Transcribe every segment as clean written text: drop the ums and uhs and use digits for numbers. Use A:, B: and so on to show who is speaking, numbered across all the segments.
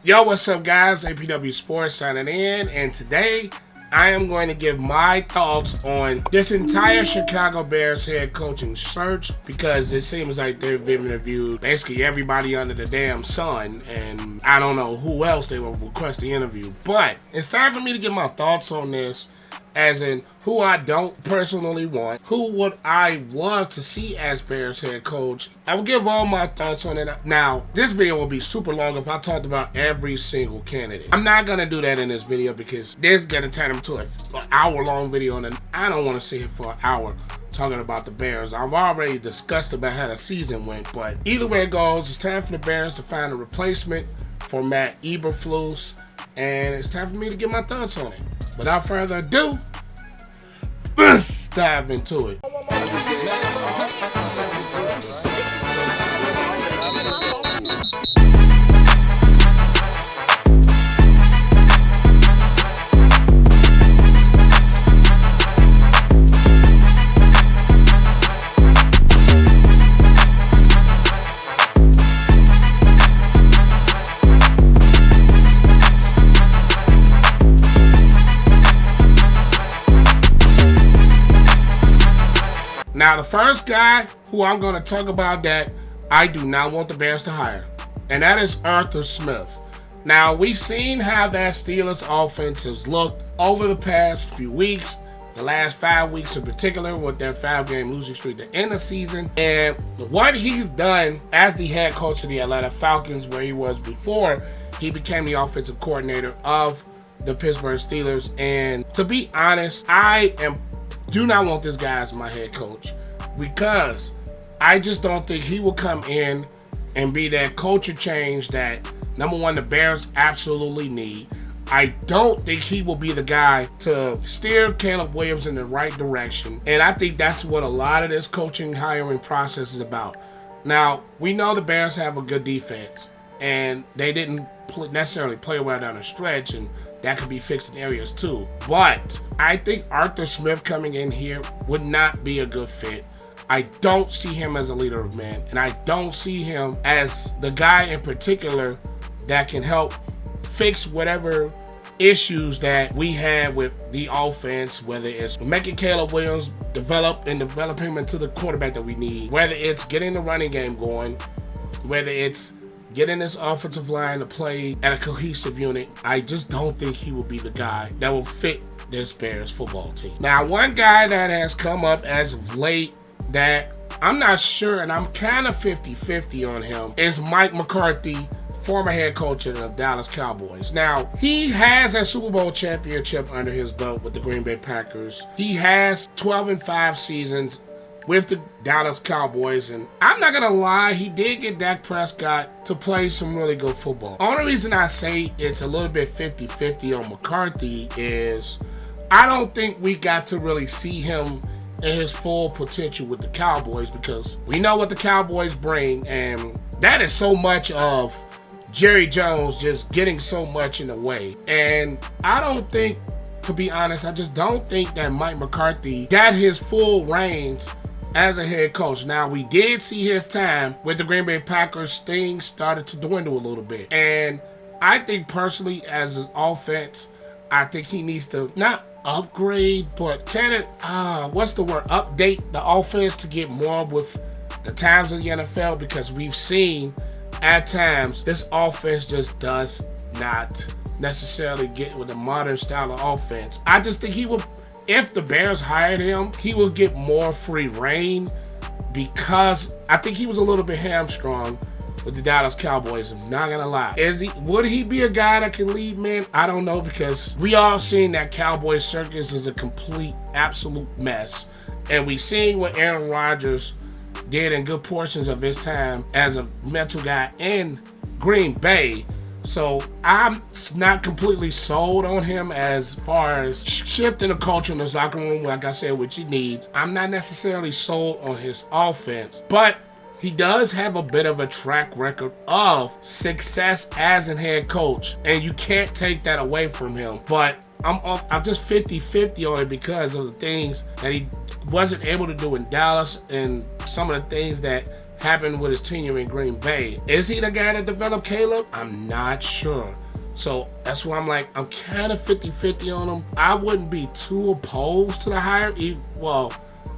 A: Yo, what's up guys? APW Sports signing in, and today I am going to give my thoughts on this entire Chicago Bears head coaching search, because it seems like they've interviewed basically everybody under the damn sun, and I don't know who else they will request the interview. But it's time for me to give my thoughts on this, as in who I don't personally want, who would I love to see as Bears head coach. I will give all my thoughts on it. Now, this video will be super long if I talked about every single candidate. I'm not going to do that in this video because this is going to turn into an hour-long video, and I don't want to sit here for an hour talking about the Bears. I've already discussed about how the season went, but either way it goes, it's time for the Bears to find a replacement for Eberflus, and it's time for me to get my thoughts on it. Without further ado, let's dive into it. Now, the first guy who I'm going to talk about that I do not want the Bears to hire, and that is Arthur Smith. Now, we've seen how that Steelers offense has looked over the past few weeks, the last 5 weeks in particular, with their 5-game losing streak to end the season. And what he's done as the head coach of the Atlanta Falcons, where he was before he became the offensive coordinator of the Pittsburgh Steelers. And to be honest, I do not want this guy as my head coach, because I just don't think he will come in and be that culture change that, number one, the Bears absolutely need. I don't think he will be the guy to steer Caleb Williams in the right direction, and I think that's what a lot of this coaching hiring process is about. Now, we know the Bears have a good defense, and they didn't necessarily play well down the stretch, and that could be fixed in areas too. But I think Arthur Smith coming in here would not be a good fit. I don't see him as a leader of men, and I don't see him as the guy in particular that can help fix whatever issues that we had with the offense, whether it's making Caleb Williams developing him into the quarterback that we need, whether it's getting the running game going, whether it's getting this offensive line to play at a cohesive unit. I just don't think he will be the guy that will fit this Bears football team. Now, one guy that has come up as of late that I'm not sure, and I'm kind of 50-50 on him, is Mike McCarthy, former head coach of the Dallas Cowboys. Now, he has a Super Bowl championship under his belt with the Green Bay Packers. He has 12-5 seasons with the Dallas Cowboys, and I'm not gonna lie, he did get Dak Prescott to play some really good football. Only reason I say it's a little bit 50-50 on McCarthy is I don't think we got to really see him in his full potential with the Cowboys, because we know what the Cowboys bring, and that is so much of Jerry Jones just getting so much in the way. And I don't think, to be honest, I just don't think that Mike McCarthy got his full reins as a head coach. Now, we did see his time with the Green Bay Packers, things started to dwindle a little bit. And I think personally, as an offense, I think he needs to not upgrade, but update the offense to get more with the times of the NFL, because we've seen at times this offense just does not necessarily get with a modern style of offense. I just think he will, if the Bears hired him, he will get more free reign, because I think he was a little bit hamstrung with the Dallas Cowboys. I'm not gonna lie. Would he be a guy that can lead, man? I don't know, because we all seen that Cowboys circus is a complete, absolute mess. And we seen what Aaron Rodgers did in good portions of his time as a mental guy in Green Bay. So I'm not completely sold on him as far as shifting the culture in his locker room, like I said, which he needs. I'm not necessarily sold on his offense, but he does have a bit of a track record of success as a head coach, and you can't take that away from him. But I'm just 50-50 on it because of the things that he wasn't able to do in Dallas, and some of the things that happened with his tenure in Green Bay. Is he the guy that developed Caleb? I'm not sure. So that's why I'm like, I'm kind of 50-50 on him. I wouldn't be too opposed to the hire. Well,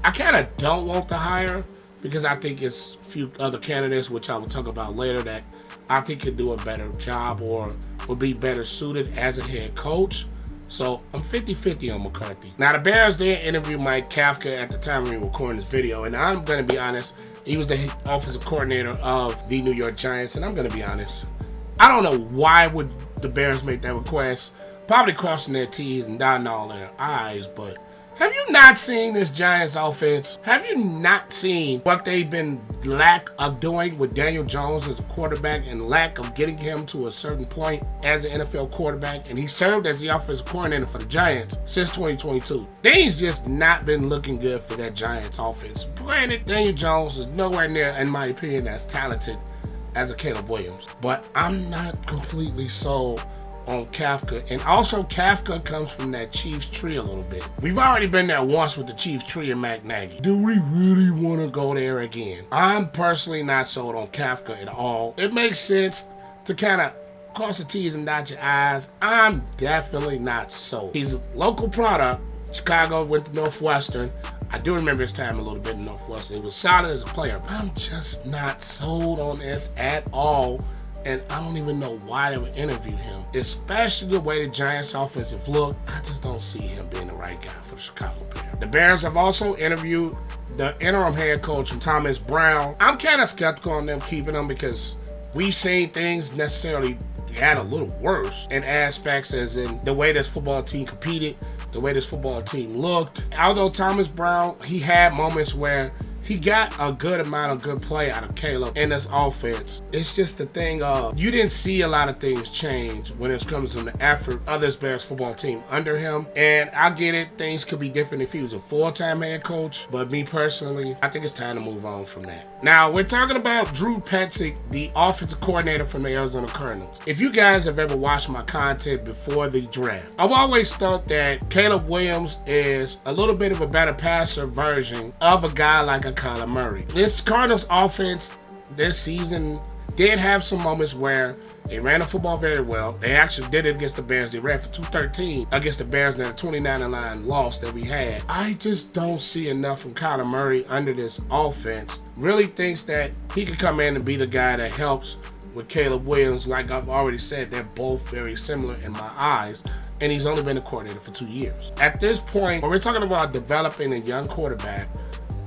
A: I kind of don't want the hire because I think it's a few other candidates, which I will talk about later, that I think could do a better job or will be better suited as a head coach. So I'm 50-50 on McCarthy. Now the Bears did interview Mike Kafka at the time we were recording this video, and I'm going to be honest, he was the offensive coordinator of the New York Giants, and I'm going to be honest, I don't know why would the Bears make that request, probably crossing their T's and dotting all their I's, but have you not seen this Giants offense? Have you not seen what they've been lack of doing with Daniel Jones as a quarterback and lack of getting him to a certain point as an NFL quarterback? And he served as the offensive coordinator for the Giants since 2022. Things just not been looking good for that Giants offense. Granted, Daniel Jones is nowhere near, in my opinion, as talented as a Caleb Williams. But I'm not completely sold on Kafka, and also Kafka comes from that Chiefs tree a little bit. We've already been there once with the Chiefs tree and Matt Nagy. Do we really want to go there again? I'm personally not sold on Kafka at all. It makes sense to kind of cross the T's and dot your I's. I'm definitely not sold. He's a local product. Chicago went to Northwestern. I do remember his time a little bit in Northwestern. He was solid as a player. I'm just not sold on this at all. And I don't even know why they would interview him, especially the way the Giants' offensive look. I just don't see him being the right guy for the Chicago Bears. The Bears have also interviewed the interim head coach, Thomas Brown. I'm kind of skeptical on them keeping him because we've seen things necessarily got a little worse in aspects as in the way this football team competed, the way this football team looked. Although Thomas Brown, he had moments where he got a good amount of good play out of Caleb in this offense. It's just the thing of, you didn't see a lot of things change when it comes to the effort of this Bears football team under him. And I get it, things could be different if he was a full-time head coach. But me personally, I think it's time to move on from that. Now, we're talking about Drew Petzing, the offensive coordinator from the Arizona Cardinals. If you guys have ever watched my content before the draft, I've always thought that Caleb Williams is a little bit of a better passer version of a guy like a Kyler Murray. This Cardinals offense this season did have some moments where they ran the football very well. They actually did it against the Bears. They ran for 213 against the Bears in that 29-9 loss that we had. I just don't see enough from Kyler Murray under this offense. Really thinks that he could come in and be the guy that helps with Caleb Williams. Like I've already said, they're both very similar in my eyes. And he's only been a coordinator for 2 years. At this point, when we're talking about developing a young quarterback,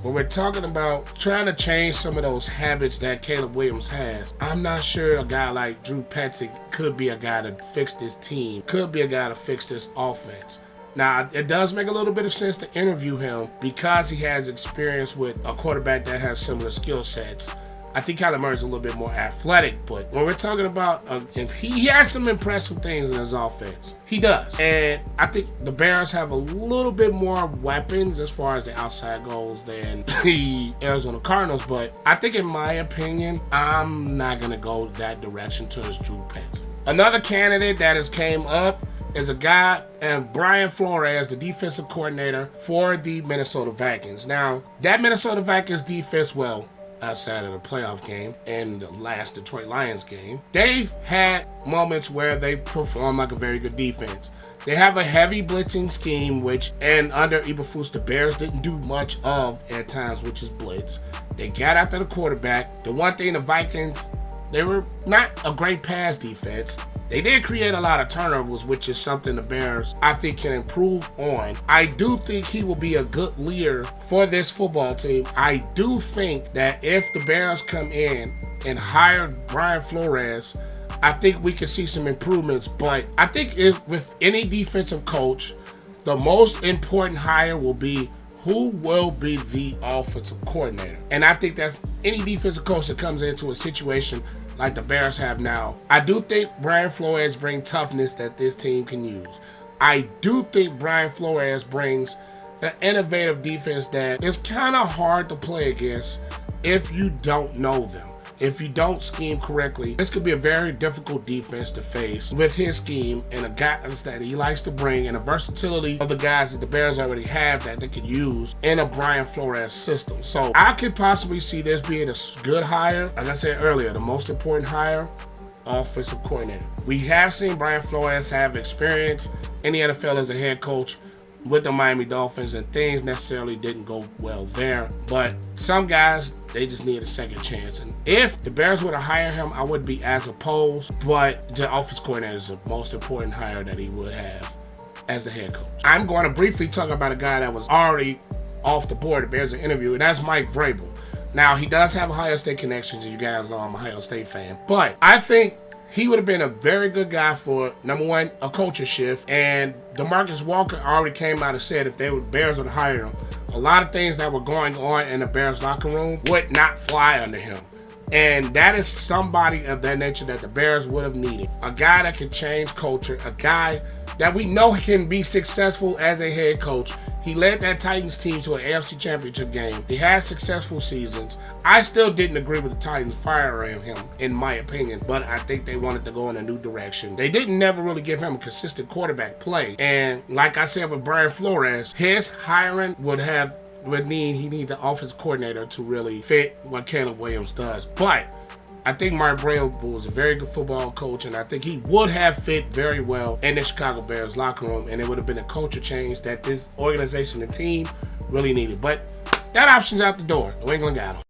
A: when we're talking about trying to change some of those habits that Caleb Williams has, I'm not sure a guy like Drew Petzing could be a guy to fix this team, could be a guy to fix this offense. Now, it does make a little bit of sense to interview him because he has experience with a quarterback that has similar skill sets. I think Kyler Murray's a little bit more athletic, but when we're talking about, he has some impressive things in his offense. He does. And I think the Bears have a little bit more weapons as far as the outside goes than the Arizona Cardinals, but I think in my opinion, I'm not going to go that direction towards Drew Petzing. Another candidate that has came up is a guy, and Brian Flores, the defensive coordinator for the Minnesota Vikings. Now, that Minnesota Vikings defense, well, outside of the playoff game and the last Detroit Lions game, they've had moments where they perform like a very good defense. They have a heavy blitzing scheme, and under Eberflus, the Bears didn't do much of at times, which is blitz. They got after the quarterback. The one thing the Vikings, they were not a great pass defense. They did create a lot of turnovers, which is something the Bears, I think, can improve on. I do think he will be a good leader for this football team. I do think that if the Bears come in and hire Brian Flores, I think we can see some improvements. But I think if with any defensive coach, the most important hire will be who will be the offensive coordinator. And I think that's any defensive coach that comes into a situation like the Bears have now. I do think Brian Flores brings toughness that this team can use. I do think Brian Flores brings an innovative defense that is kind of hard to play against if you don't know them. if you don't scheme correctly, this could be a very difficult defense to face with his scheme and a guys that he likes to bring and the versatility of the guys that the Bears already have that they could use in a Brian Flores system. So I could possibly see this being a good hire. Like I said earlier, the most important hire, offensive coordinator. We have seen Brian Flores have experience in the NFL as a head coach with the Miami Dolphins, and things necessarily didn't go well there. But some guys, they just need a second chance. And if the Bears were to hire him, I would be as opposed, but the offensive coordinator is the most important hire that he would have as the head coach. I'm going to briefly talk about a guy that was already off the board. The Bears are interviewing, and that's Mike Vrabel. Now, he does have Ohio State connections, and you guys know I'm an Ohio State fan. But I think he would have been a very good guy for, number one, a culture shift. And DeMarcus Walker already came out and said if the Bears would have hired him, a lot of things that were going on in the Bears locker room would not fly under him. And that is somebody of that nature that the Bears would have needed. A guy that can change culture, a guy that we know can be successful as a head coach. He led that Titans team to an AFC Championship game. He had successful seasons. I still didn't agree with the Titans firing him, in my opinion, but I think they wanted to go in a new direction. They didn't never really give him a consistent quarterback play. And like I said with Brian Flores, his hiring he need the offense coordinator to really fit what Caleb Williams does. But I think Mike Vrabel was a very good football coach, and I think he would have fit very well in the Chicago Bears locker room, and it would have been a culture change that this organization and team really needed. But that option's out the door. New England got him.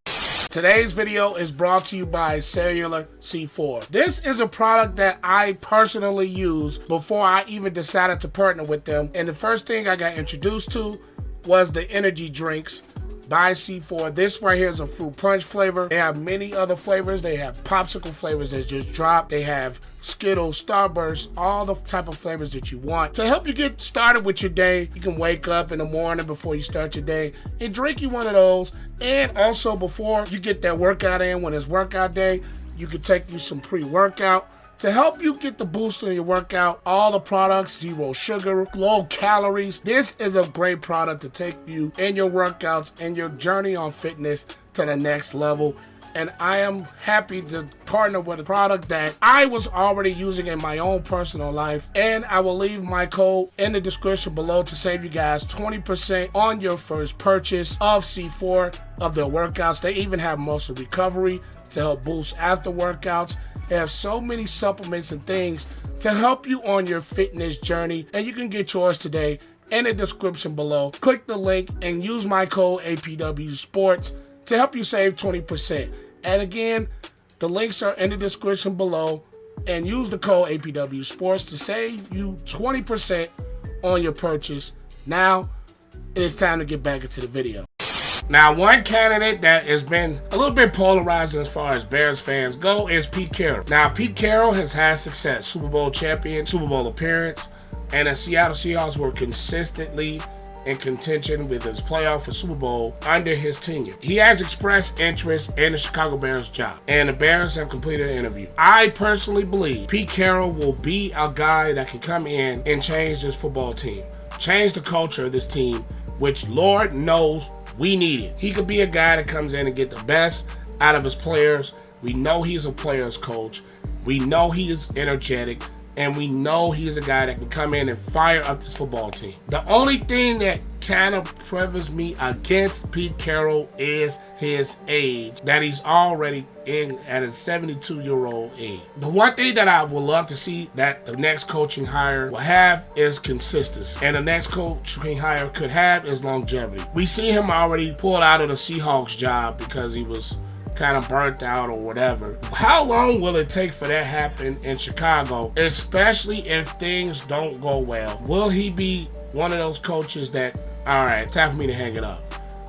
A: Today's video is brought to you by Cellular C4. This is a product that I personally used before I even decided to partner with them, and the first thing I got introduced to was the energy drinks by C4. This right here is a fruit punch flavor. They have many other flavors. They have popsicle flavors that just dropped. They have Skittles, Starburst, all the type of flavors that you want. To help you get started with your day, you can wake up in the morning before you start your day and drink you one of those. And also before you get that workout in, when it's workout day, you can take you some pre-workout. To help you get the boost in your workout, all the products, 0 sugar, low calories. This is a great product to take you in your workouts and your journey on fitness to the next level. And I am happy to partner with a product that I was already using in my own personal life. And I will leave my code in the description below to save you guys 20% on your first purchase of C4 of their workouts. They even have muscle recovery to help boost after workouts. They have so many supplements and things to help you on your fitness journey, and you can get yours today in the description below. Click the link and use my code APW Sports to help you save 20%. And again, the links are in the description below, and use the code APW Sports to save you 20% on your purchase. Now, it is time to get back into the video. Now, one candidate that has been a little bit polarizing as far as Bears fans go is Pete Carroll. Now, Pete Carroll has had success, Super Bowl champion, Super Bowl appearance, and the Seattle Seahawks were consistently in contention with his playoff for Super Bowl under his tenure. He has expressed interest in the Chicago Bears job, and the Bears have completed an interview. I personally believe Pete Carroll will be a guy that can come in and change this football team, change the culture of this team, which Lord knows we need it. He could be a guy that comes in and get the best out of his players. We know he's a player's coach. We know he is energetic. And we know he's a guy that can come in and fire up this football team. The only thing that kind of prefers me against Pete Carroll is his age, that he's already in at a 72-year-old age. The one thing that I would love to see that the next coaching hire will have is consistency, and the next coaching hire could have is longevity. We see him already pull out of the Seahawks job because he was kind of burnt out or whatever. How long will it take for that happen in Chicago, especially if things don't go well? Will he be one of those coaches that, all right, time for me to hang it up?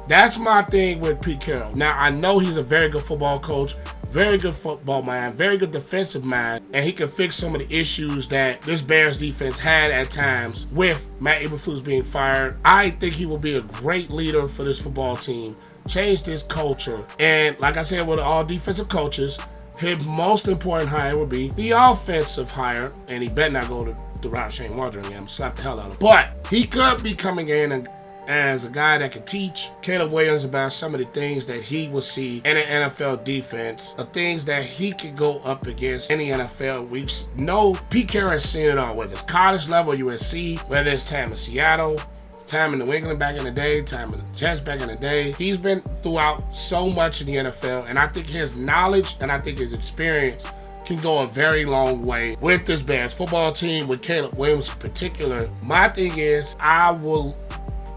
A: That's my thing with Pete Carroll. Now, I know he's a very good football coach, very good football mind, very good defensive mind, and he can fix some of the issues that this Bears defense had at times with Matt Eberflus being fired. I think he will be a great leader for this football team, change this culture. And like I said, with all defensive coaches, his most important hire would be the offensive hire, and he better not go to the route Shane Waldron again. Slap the hell out of him. But he could be coming in and as a guy that can teach Caleb Williams about some of the things that he will see in an NFL defense, the things that he could go up against in the NFL. We know Pete Carroll has seen it all, whether it's college level, USC, whether it's time in Seattle, time in New England back in the day, time in the Jets back in the day. He's been throughout so much in the NFL, and I think his knowledge and I think his experience can go a very long way with this Bears football team, with Caleb Williams in particular. My thing is, I will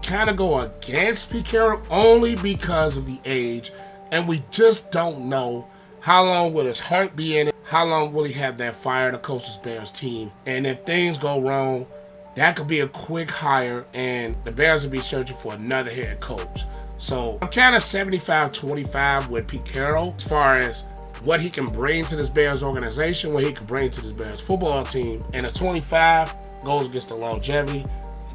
A: kind of go against Pete Carroll only because of the age, and we just don't know how long will his heart be in it, how long will he have that fire to coach this Bears team, and if things go wrong, that could be a quick hire, and the Bears will be searching for another head coach. So I'm kind of 75-25 with Pete Carroll as far as what he can bring to this Bears organization, what he can bring to this Bears football team. And a 25 goes against the longevity.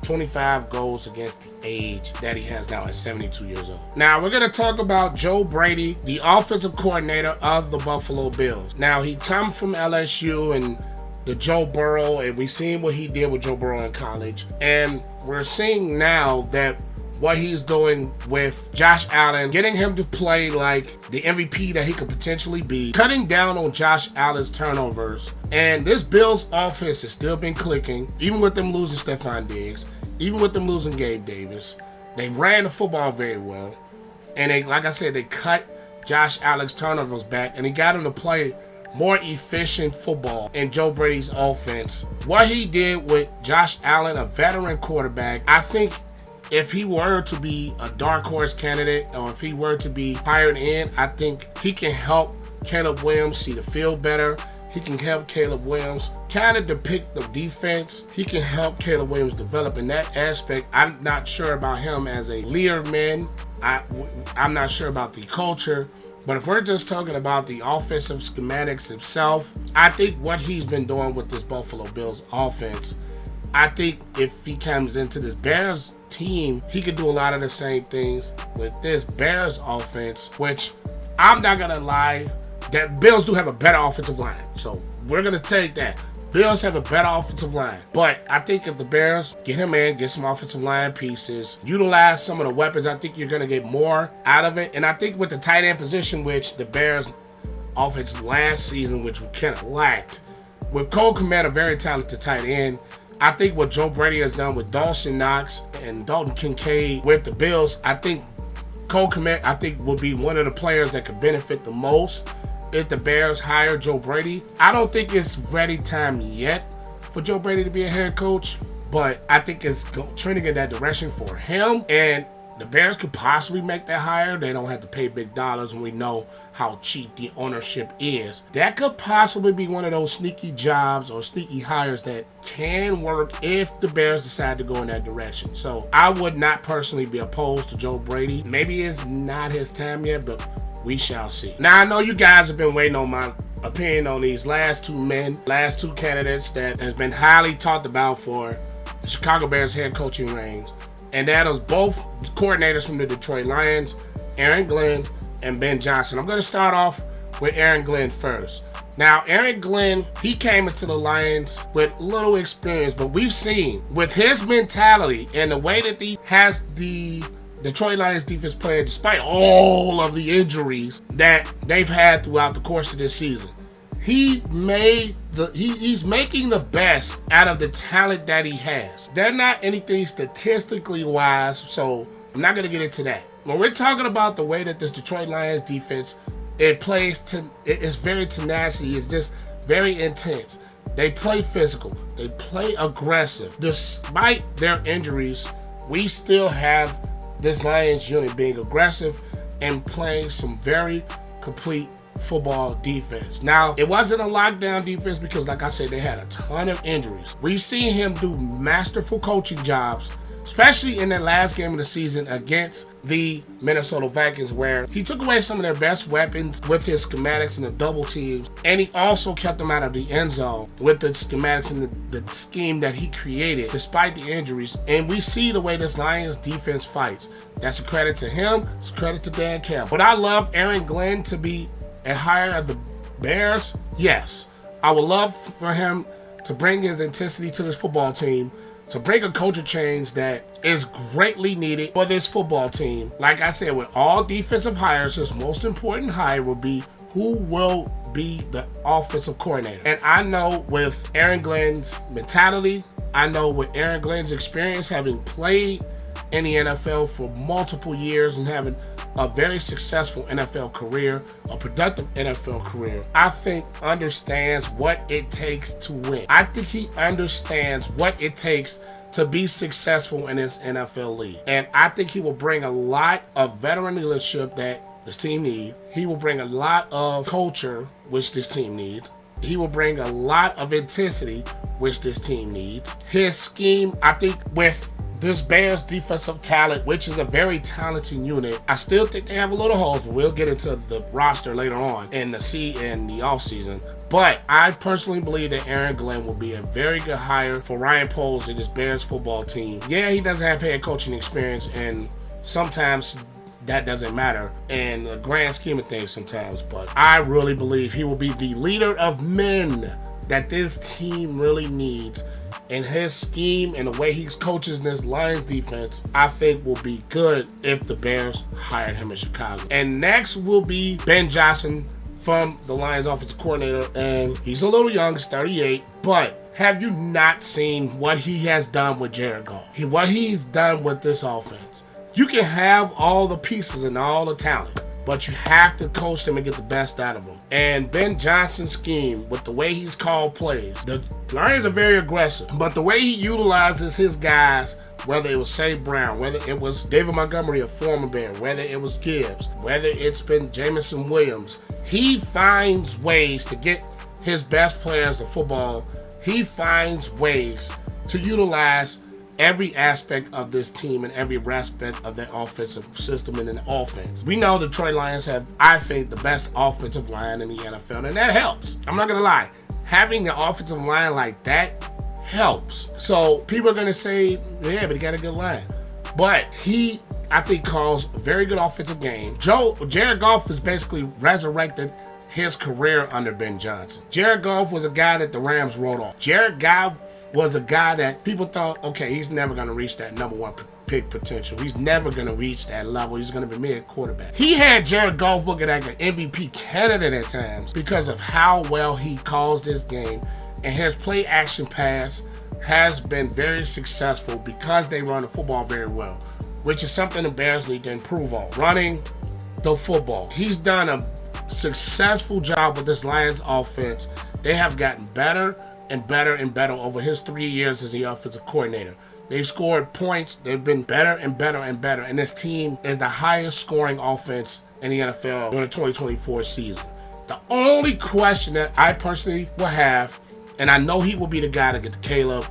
A: 25 goes against the age that he has now at 72 years old. Now, we're going to talk about Joe Brady, the offensive coordinator of the Buffalo Bills. Now, he comes from LSU and the Joe Burrow, and we've seen what he did with Joe Burrow in college. And we're seeing now that what he's doing with Josh Allen, getting him to play like the MVP that he could potentially be, cutting down on Josh Allen's turnovers. And this Bills offense has still been clicking, even with them losing Stephon Diggs, even with them losing Gabe Davis. They ran the football very well. And they, like I said, they cut Josh Allen's turnovers back, and he got him to play more efficient football in Joe Brady's offense. What he did with Josh Allen, a veteran quarterback, I think if he were to be a dark horse candidate, or if he were to be hired in, I think he can help Caleb Williams see the field better. He can help Caleb Williams kind of depict the defense. He can help Caleb Williams develop in that aspect. I'm not sure about him as a leader man. I'm not sure about the culture. But if we're just talking about the offensive schematics himself, I think what he's been doing with this Buffalo Bills offense, I think if he comes into this Bears team, he could do a lot of the same things with this Bears offense, which I'm not going to lie, that Bills do have a better offensive line. So we're going to take that. Bills have a better offensive line. But I think if the Bears get him in, get some offensive line pieces, utilize some of the weapons, I think you're going to get more out of it. And I think with the tight end position, which the Bears offense last season, which we kind of lacked, with Cole Kmet, a very talented tight end, I think what Joe Brady has done with Dawson Knox and Dalton Kincaid with the Bills, I think Cole Kmet, I think, will be one of the players that could benefit the most if the Bears hire Joe Brady. I don't think it's ready time yet for Joe Brady to be a head coach, but I think it's trending in that direction for him, and the Bears could possibly make that hire. They don't have to pay big dollars, and we know how cheap the ownership is. That could possibly be one of those sneaky jobs or sneaky hires that can work if the Bears decide to go in that direction. So I would not personally be opposed to Joe Brady. Maybe it's not his time yet, but we shall see. Now, I know you guys have been waiting on my opinion on these last two candidates that has been highly talked about for the Chicago Bears head coaching reigns. And that is both coordinators from the Detroit Lions, Aaron Glenn and Ben Johnson. I'm going to start off with Aaron Glenn first. Now, Aaron Glenn, he came into the Lions with little experience, but we've seen with his mentality and the way that he has the Detroit Lions defense playing, despite all of the injuries that they've had throughout the course of this season, he's making the best out of the talent that he has. They're not anything statistically wise, so I'm not going to get into that. When we're talking about the way that this Detroit Lions defense, it's very tenacity. It's just very intense. They play physical. They play aggressive. Despite their injuries, we still have this Lions unit being aggressive and playing some very complete football defense. Now, it wasn't a lockdown defense because, like I said, they had a ton of injuries. We've seen him do masterful coaching jobs, especially in that last game of the season against the Minnesota Vikings, where he took away some of their best weapons with his schematics and the double teams, and he also kept them out of the end zone with the schematics and the scheme that he created despite the injuries. And we see the way this Lions defense fights. That's a credit to him. It's a credit to Dan Campbell. Would I love Aaron Glenn to be a hire of the Bears? Yes. I would love for him to bring his intensity to this football team, to bring a culture change that is greatly needed for this football team. Like I said, with all defensive hires, his most important hire will be who will be the offensive coordinator. And I know with Aaron Glenn's mentality, I know with Aaron Glenn's experience, having played in the NFL for multiple years and having a very successful NFL career, a productive NFL career, I think understands what it takes to win. I think he understands what it takes to be successful in this NFL league. And I think he will bring a lot of veteran leadership that this team needs. He will bring a lot of culture, which this team needs. He will bring a lot of intensity, which this team needs. His scheme, I think with this Bears defensive talent, which is a very talented unit, I still think they have a little holes, but we'll get into the roster later on in the offseason. But I personally believe that Aaron Glenn will be a very good hire for Ryan Poles and this Bears football team. Yeah, he doesn't have head coaching experience, and sometimes that doesn't matter in the grand scheme of things sometimes, but I really believe he will be the leader of men that this team really needs. And his scheme and the way he's coaches this Lions defense, I think will be good if the Bears hired him in Chicago. And next will be Ben Johnson from the Lions offensive coordinator. And he's a little young, he's 38, but have you not seen what he has done with Jared Goff? What he's done with this offense. You can have all the pieces and all the talent, but you have to coach them and get the best out of them. And Ben Johnson's scheme, with the way he's called plays, the Lions are very aggressive, but the way he utilizes his guys, whether it was St. Brown, whether it was David Montgomery, a former Bear, whether it was Gibbs, whether it's been Jamison Williams, he finds ways to get his best players the football. He finds ways to utilize every aspect of this team and every aspect of their offensive system and an offense. We know the Detroit Lions have, I think, the best offensive line in the NFL, and that helps. I'm not going to lie. Having an offensive line like that helps. So people are going to say, yeah, but he got a good line. But he, I think, calls a very good offensive game. Jared Goff has basically resurrected his career under Ben Johnson. Jared Goff was a guy that the Rams wrote off. Jared Goff was a guy that people thought, okay, he's never going to reach that number one pick potential. He's never going to reach that level. He's going to be mid quarterback. He had Jared Goff looking like an MVP candidate at times because of how well he calls this game, and his play action pass has been very successful because they run the football very well, which is something the Bears need to improve on. Running the football. He's done a successful job with this Lions offense. They have gotten better and better and better over his 3 years as the offensive coordinator. They've scored points. They've been better and better and better. And this team is the highest scoring offense in the NFL during the 2024 season. The only question that I personally will have, and I know he will be the guy to get Caleb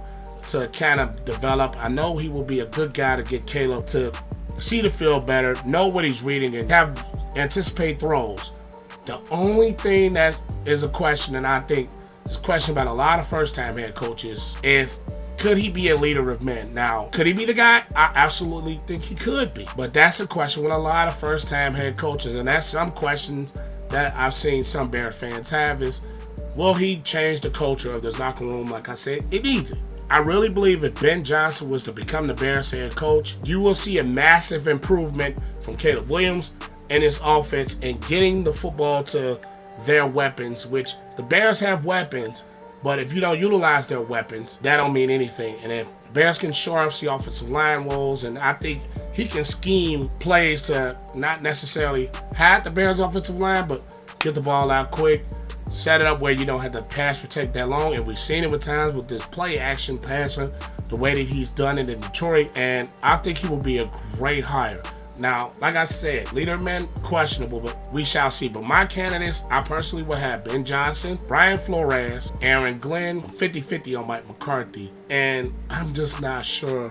A: to kind of develop. I know he will be a good guy to get Caleb to see the field better, know what he's reading, and anticipate throws. The only thing that is a question, and I think is a question about a lot of first-time head coaches, is could he be a leader of men? Now, could he be the guy? I absolutely think he could be. But that's a question with a lot of first-time head coaches, and that's some questions that I've seen some Bears fans have is, will he change the culture of this locker room? Like I said, it needs it. I really believe if Ben Johnson was to become the Bears head coach, you will see a massive improvement from Caleb Williams and his offense and getting the football to their weapons, which the Bears have weapons, but if you don't utilize their weapons, that don't mean anything. And if Bears can shore up the offensive line woes, and I think he can scheme plays to not necessarily have the Bears offensive line, but get the ball out quick, set it up where you don't have to pass protect that long. And we've seen it with times with this play action passing, the way that he's done it in Detroit, and I think he will be a great hire. Now, like I said, leader men, questionable, but we shall see. But my candidates, I personally would have Ben Johnson, Brian Flores, Aaron Glenn, 50-50 on Mike McCarthy, and I'm just not sure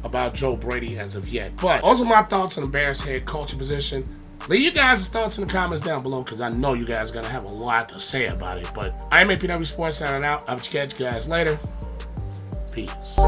A: about Joe Brady as of yet. But those are my thoughts on the Bears head coaching position. Leave you guys' thoughts in the comments down below, because I know you guys are going to have a lot to say about it. But I am APW Sports signing out. I'll catch you guys later. Peace.